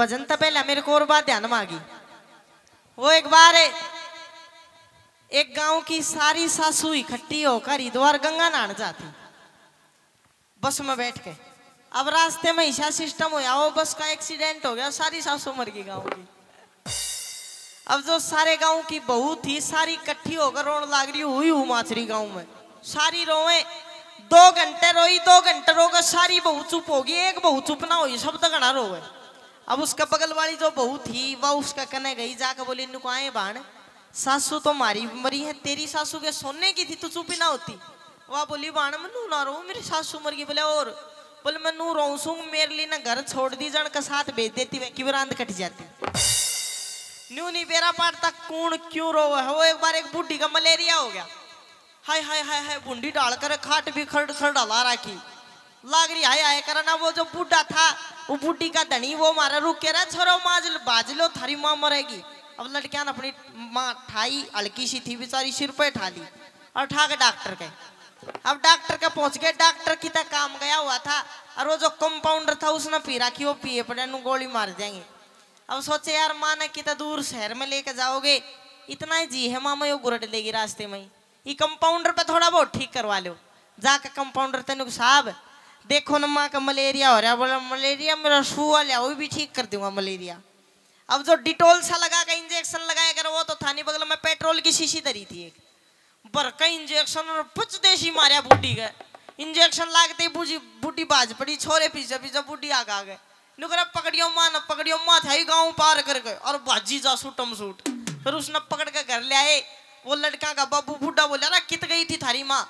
भजन तो पहले मेरे को और बात ध्यान में आ गई। वो एक बार एक गांव की सारी सासू इकट्ठी होकर हरिद्वार गंगा नहाने जाती बस में बैठ के। अब रास्ते में ऐसा सिस्टम होया वो बस का एक्सीडेंट हो गया, सारी सासू मर गई गांव की। अब जो सारे गांव की बहू थी सारी इकट्ठी होकर रोने लाग रही हुई हूँ माचरी गांव में, सारी रोए। 2 घंटे रोई, 2 घंटे रोकर सारी बहू चुप होगी, एक बहू चुप ना हुई, सब तक ना रोए। अब उसका बगल वाली जो बहू थी वह उसका कने गई, जाकर बोली नुको आए बाण सासू तो मारी मरी है, तेरी सासू के सोने की थी तू चुप ही ना होती। वह बोली बाण मैं नू ना रो, मेरी सासू मर गई। बोले और बोले मैं नू रो सू, मेरे लिए ना घर छोड़ दी जन का साथ भेज देती वे की रांद कट जाती। न्यू नहीं बेरा पार तक कौन क्यों रो है। वो एक बार एक बूढ़ी का मलेरिया हो गया, हाय हाय हाय हाय बूंदी डालकर खाट भी खड़ खड़ डाला राखी लाग रही हाय हाय करना। वो जो बूढ़ा था वो बूढ़ी का धनी वो मारा रुक के रहा छोरो माज बाज लो थारी माँ मरेगी। अब लड़कियां ने अपनी माँ ठाई, हल्की सी थी बेचारी, सिर पे ठा ली और ठा के डॉक्टर के। अब डॉक्टर के पहुंच गए, डॉक्टर की तक काम गया हुआ था और वो जो कंपाउंडर था उसने पी रखी, वो पिए पड़े गोली मार जाएंगे। अब सोचे यार माँ ने कितना दूर शहर में लेके जाओगे, इतना ही जी है मामा यो गुरट लेगी रास्ते में, ये कंपाउंडर पे थोड़ा बहुत ठीक करवा लो। जाकर कंपाउंडर तेन साहब देखो ना माँ का मलेरिया हो रहा है। बोला मलेरिया मेरा सुआ लिया, वो भी ठीक कर दूंगा मलेरिया। अब जो डिटोल सा लगा का इंजेक्शन लगाया कर वो तो थानी बगल में पेट्रोल की शीशी धरी थी, एक बरका इंजेक्शन और पुच देशी मारिया बूढ़ी का। इंजेक्शन लागते ही बूढ़ी बाज पड़ी, छोरे पीछे पीछे बूढ़ी आगे आ गए। नुकरा पकड़ियो माँ था ही गाँव पार कर गए और बाजी जा सूटम सूट। फिर उसने पकड़ के घर ले आए। वो लड़का का बाबू बूढ़ा बोला ना कित गई थी थारी माँ।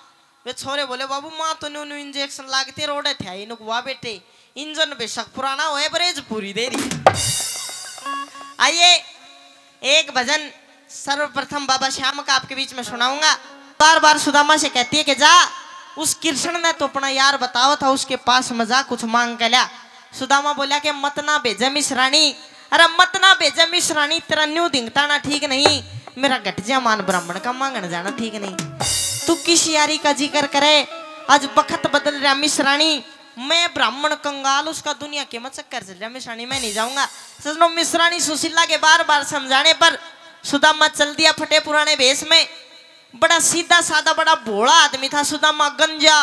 वे छोरे बोले बाबू माँ तो न्यू इंजेक्शन लागते रोडे थे इन वाह बेटे इंजन बेशक पुराना हो एवरेज पूरी दे रही। आइए एक भजन सर्वप्रथम बाबा श्याम का आपके बीच में सुनाऊंगा। बार बार सुदामा से कहती है कि जा उस कृष्ण ने तो अपना यार बताओ था, उसके पास मजा कुछ मांग कर लिया। सुदामा बोला कि मत ना भेजे मिश्रानी, अरे मत ना भेजे मिश्रानी, तेरा न्यू दिंगता ना ठीक नहीं, मेरा घटिया मान ब्राह्मण का मांगने जाना ठीक नहीं। तू किस यारी का जिक्र करे, आज बखत बदल रहा मिश्रानी, मैं ब्राह्मण कंगाल उसका दुनिया के मत चक्कर चल रहा मिश्रानी, मैं नहीं जाऊंगा। सजनो मिश्रानी सुशीला के बार बार समझाने पर सुदामा चल दिया फटे पुराने भेष में। बड़ा सीधा साधा बड़ा भोला आदमी था सुदामा, गंजा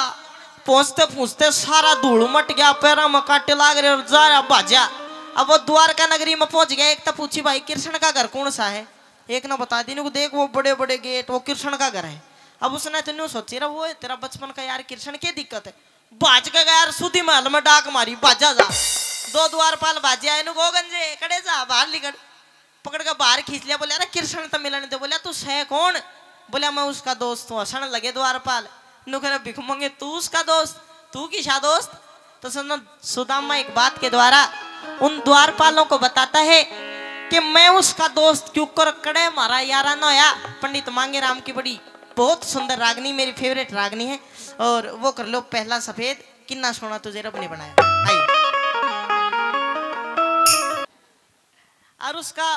पहुंचते पहुंचते सारा धूल मट गया, पैरा में काटे लाग रहे और जा रहा भाजा। अब वो द्वारका नगरी में पहुंच गया। एक तो पूछी भाई कृष्ण का घर कौन सा है, एक ने बता दी को देख वो बड़े बड़े गेट वो कृष्ण का घर है। अब उसने तो न्यू सोची रहा वो है तेरा बचपन का यार कृष्ण क्या दिक्कत है, बाज का यार सुधी महल में डाक मारी बाजा जा। 2 द्वारपाल बाजे आए गो गंजे कड़े जा बाहर लिकड़, पकड़ कर बाहर खींच लिया। बोले अरे कृष्ण तो मिलने दे। बोला तू है कौन, बोला मैं उसका दोस्त हूँ। हंसने लगे द्वारपाल, नुकरे भिख मंगे तू उसका दोस्त, तू किसा दोस्त। तो सुनो सुदामा एक बात के द्वारा उन द्वारपालों को बताता है कि मैं उसका दोस्त क्यों कर कड़े मारा यारा न होया। पंडित मांगे राम की बड़ी बहुत सुंदर रागनी मेरी फेवरेट रागनी है, और वो कर लो पहला सफेद किन्ना सोना तुझे रब ने बनाया। आइए और उसका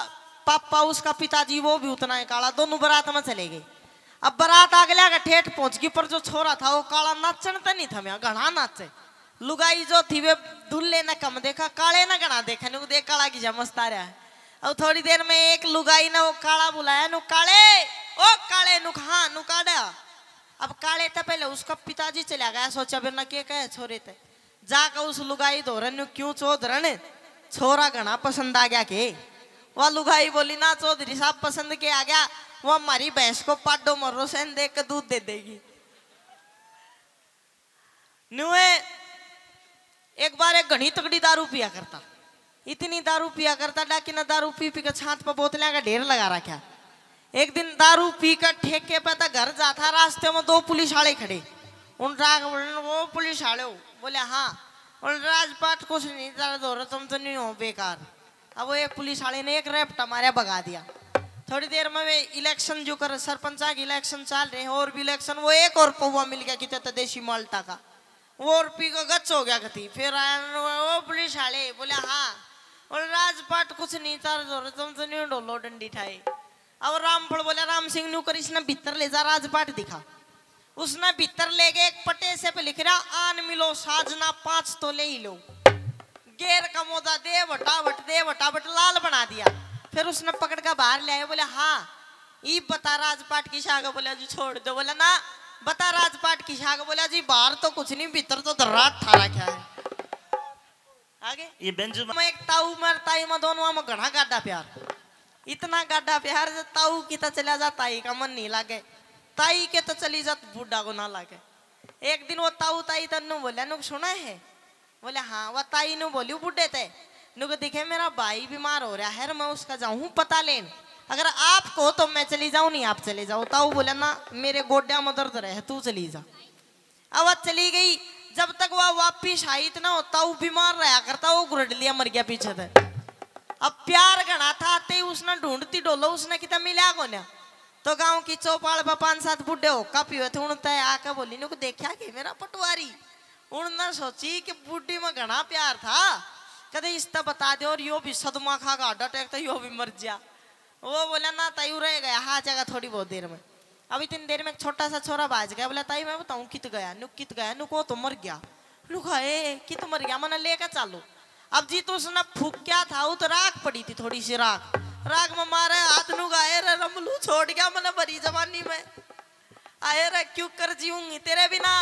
पापा उसका पिताजी वो भी उतना ही काला, दोनों बारात में चले गए। अब बारात आगे लगा ठेठ पहुंच गई, पर जो छोरा था वो काला नाचन तो नहीं था, मैं घना नाचे। लुगाई जो थी वे दुल्ले ने कम देखा, काले ने घना देखा, नु देख काला की जमस्ता रहा है। अब थोड़ी देर में एक लुगाई ने वो काला बुलाया, नु काले ओ काले नु हाँ नु काड़ा। अब काले था पहले उसका पिताजी चला गया, सोचा बिना के कहे छोरे थे जाकर उस लुगाई धोरन नु क्यों चौधरन छोरा घना पसंद आ गया के। वह लुगाई बोली ना चौधरी साहब पसंद के आ गया, वो हमारी भैंस को पाडो मरो सेन देख कर दूध दे देगी। नुए एक बार एक घनी तगड़ी दारू पिया करता, इतनी दारू पिया करता डाकी ना दारू पी पी कर छात पर बोतलें का ढेर लगा रखा। एक दिन दारू पी कर ठेके पे था घर जाता, रास्ते में 2 पुलिस वाले खड़े। उन वो पुलिस वाले हो बोले हाँ, और राजपाट कुछ नहीं दो तुम तो नहीं हो बेकार। अब वो एक पुलिस वाले ने एक रैप्टा मारा भगा दिया। थोड़ी देर में वे इलेक्शन जो कर सरपंच की इलेक्शन चल रहे हैं और भी इलेक्शन, वो एक और पौवा मिल गया कितना देशी माल्टा का, वो और पी को गच हो गया कथी। फिर वो पुलिस वाले बोले हाँ, और राजपाट कुछ नहीं था तुम तो नहीं डोलो डंडी ठाई। अब रामफल बोले राम सिंह न्यू कर इसने भीतर ले जा राजपाट दिखा। उसने भीतर ले गए एक पटे से पे लिख रहा आन मिलो साजना 5 तो ले ही लो। गेर का मोजा दे वटावट लाल बना दिया। फिर उसने पकड़ कर बाहर ले आया, बोले हाँ ई बता राजपाट की शाग, बोला जी छोड़ दो, बोला ना बता राजपाट की शाग, बोला जी बाहर तो कुछ नहीं भीतर तो दर्राट ठारा क्या है। आगे ये बेंजू मैं एक ताऊ मर ताई में दोनों में घना गाढ़ा प्यार, इतना गाढ़ा प्यार जो ताऊ की तो चला जा ताई का मन नहीं लागे, ताई के तो चली जा बूढ़ा को ना लागे। एक दिन वो ताऊ ताई तन्नू बोला नुक सुना है, बोले हाँ। वह ताई नु बोली बूढ़े थे नुक दिखे मेरा भाई बीमार हो रहा है, मैं उसका जाऊं पता लेन, अगर आप को तो मैं चली जाऊं, नहीं आप चले जाओ। ताऊ बोला ना मेरे गोड्या में दर्द रहे तू चली जा। अब वह चली गई, जब तक वह वापिस आई इतना होता वो बीमार रहा करता, वो गुरड लिया मर गया पीछे से। अब प्यार घना था आते ही उसने ढूंढती डोलो, उसने कितना मिला को ना, तो गांव की चौपाल पर 5-7 बुढ़े हो कापी हुए थे, उनते आकर बोली नुक देखा कि मेरा पटवारी, उन्होंने सोची कि बुढ़ी में घना प्यार था, कदे इसका बता दे और यो भी सदमा खा का हार्ट अटैक तो यो भी मर जा। वो बोला ना ताई रह गया हाँ जगह थोड़ी बहुत देर में। अब इतनी देर में एक छोटा सा छोरा बाज गया, बोला ताई मैं बताऊं कित गया, नुक वो तो मर गया, लुका कित मर गया, मैंने लेकर चालू। अब जी तो उसने फूक क्या था, वो तो राख पड़ी थी थोड़ी सी राख में मारे हाथ नु गाए रे रमलू छोड़ गया मैंने भरी जवानी में, आए रे क्यों कर जीऊंगी तेरे बिना।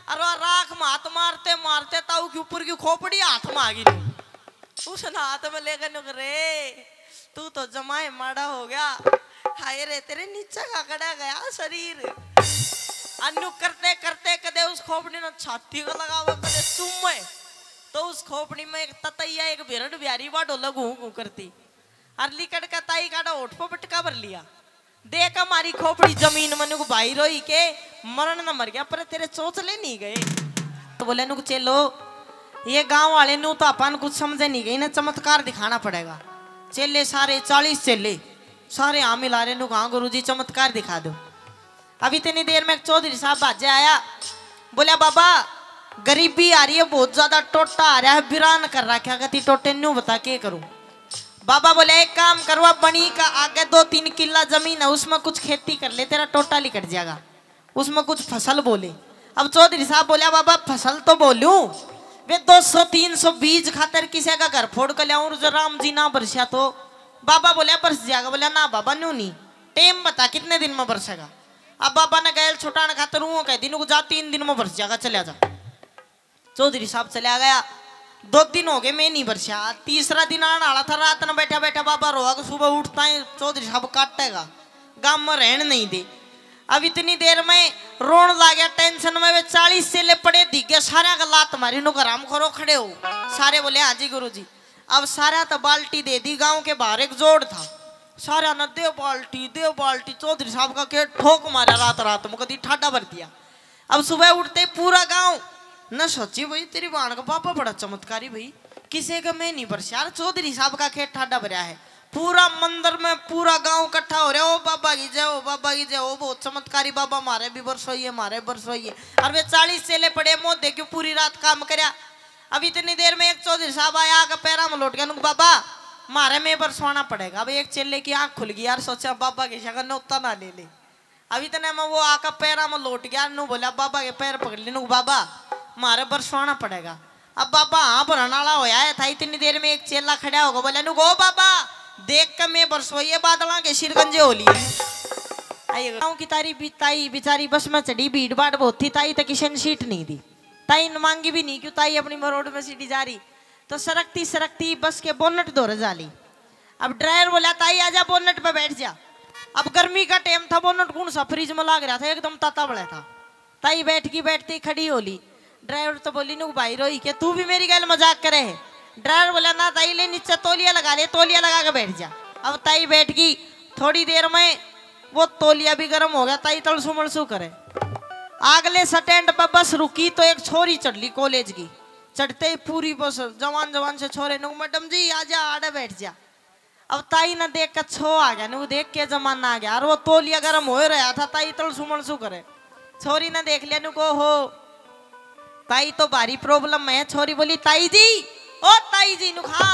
और वह राख में हाथ मारते मारते ताऊ के ऊपर की खोपड़ी हाथ में आ गई, उसने हाथ में लेकर नुक रे तू तो जमाए माड़ा हो गया, हाय रे तेरे नीचे का कड़ा गया शरीर। अन्नू करते करते कदे उस खोपड़ी ने छाती को लगावा, कदे चुम्मे तो उस खोपड़ी में एक ततैया एक बिरड ब्यारी बाडो लगू करती, और लिकड़ का ताई काटा ओठ पर पटका भर लिया, देख हमारी खोपड़ी जमीन में नुक भाई रोई के मरण न मर गया, पर तेरे चोचले नहीं गए। तो बोले नुक चलो ये गांव वाले नु तो अपन कुछ समझे नहीं गई ना, चमत्कार दिखाना पड़ेगा। चेले सारे 40 चेले सारे आमिल आ रहे नु कहा गुरुजी चमत्कार दिखा दो। अब इतनी देर में एक चौधरी साहब बाजे आया, बोला बाबा गरीबी आ रही है बहुत ज्यादा, टोटा आ रहा है, बिरान कर रहा, क्या कहती टोटे न्यू बता के करूं। बाबा बोले एक काम करवा, बनी का आगे 2-3 किला जमीन है उसमें कुछ खेती कर ले, तेरा टोटा लिकट जाएगा, उसमें कुछ फसल बोले। अब चौधरी साहब बोला बाबा फसल तो बोलूं वे 200-300 बीज खातर किसी का घर फोड़ कर लियाऊं, जो राम जी ना बरसा तो बाबा बोले बरस जाएगा, बोला ना बाबा न्यू नहीं, टेम बता कितने दिन में बरसेगा। अब बाबा ने गैल छुटाने खातर वो कह दिन को जा 3 दिन में बरस जाएगा, चले जा। चौधरी साहब चला गया, 2 दिन हो गए मैं नहीं बरसा, 3रा दिन आने वाला था, रात में बैठा बैठा बाबा रोआ, सुबह उठता है चौधरी साहब काटेगा, गांव में रहने नहीं दे। अब इतनी देर में रोन ला गया, टेंशन में वे 40 चेले पड़े दिखे, सारा का लात मारी नु आराम करो खड़े हो, सारे बोले हाँ जी गुरु जी। अब सारा तो बाल्टी दे दी, गांव के बाहर एक जोड़ था, सारा न देव बाल्टी, चौधरी साहब का के ठोक मारा रात में कभी ठाडा भर दिया। अब सुबह उठते पूरा गांव न सोची भाई तेरी बाण का पापा बड़ा चमत्कारी भाई, किसी का मैं नहीं बरसा, चौधरी साहब का खेत ठाडा भरा है, पूरा मंदिर में पूरा गांव इकट्ठा हो रहा है, ओ बाबा की जय, ओ बाबा की जय, ओ बहुत चमत्कारी बाबा मारे भी बरसोइए, मारे बरसोइए। और वे 40 चेले पड़े मोह दे क्यों पूरी रात काम करया। अब इतनी देर में एक चौधरी साहब आया, आकर पैरा में लौट गया, बाबा मारे में बरसवाना पड़ेगा। अब एक चेले की आंख खुल गई, यार सोचा बाबा की शक्ल नोता ना ले ले। अब इतने में वो आकर पैरा में लौट गया, नु बोला बाबा के पैर पकड़ ली, नु बाबा मारे बरसवाना पड़ेगा। अब बाबा हाँ भरना वाला होया है था, इतनी देर में एक चेला खड़ा होगा, बोला नु गो बाबा देख कर मैं बरसोइए बादला के शिरगंजे हो लिए। गाँव की ताई बेचारी बस में चढ़ी, भीड़ भाड़ बहुत थी, ताई तो किशन सीट नहीं दी, ताई न मांगी भी नहीं, क्यों ताई अपनी रोड में सीटी जा रही, तो सरकती सरकती बस के बोनट दौड़ जाली। अब ड्राइवर बोला ताई आजा बोनट पे बैठ जा। अब गर्मी का टाइम था, बोनट कौन सा फ्रिज में लाग रहा था, एकदम ताता बड़ा था, ताई बैठती खड़ी होली। ड्राइवर तो बोली नु भाई रोई के तू भी मेरी गैल मजाक करे है। ड्राइवर बोला ना ताई ले नीचे तौलिया लगा ले, तौलिया लगा के बैठ जा। अब ताई बैठ गई, थोड़ी देर में वो तौलिया भी गर्म हो गया, ताई तलसू मलसू करे। अगले स्टैंड पर बस रुकी तो एक छोरी चढ़ ली कॉलेज की, चढ़ते ही पूरी बस जवान से छोरे नु मैडम जी आजा आड़े बैठ जा। अब ताई ने देख कर छो आ गया, नु देख के जमाना आ गया, और वो तौलिया गर्म हो रहा था, ताई तलसू मलसू करे। छोरी ने देख लिया, नु को हो ताई तो भारी प्रॉब्लम में है। छोरी बोली ताई जी, ओ ताई जी, नुखा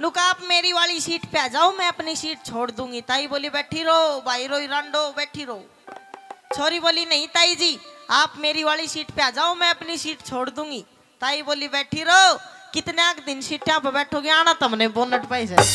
नुका आप मेरी वाली सीट पे आ जाओ, मैं अपनी सीट छोड़ दूंगी। ताई बोली बैठी रहो भाई रोई रांडो बैठी रहो। छोरी बोली नहीं ताई जी आप मेरी वाली सीट पे आ जाओ, मैं अपनी सीट छोड़ दूंगी। ताई बोली बैठी रहो, कितने दिन सीटा पे बैठोगे आना तुमने बोनट पे से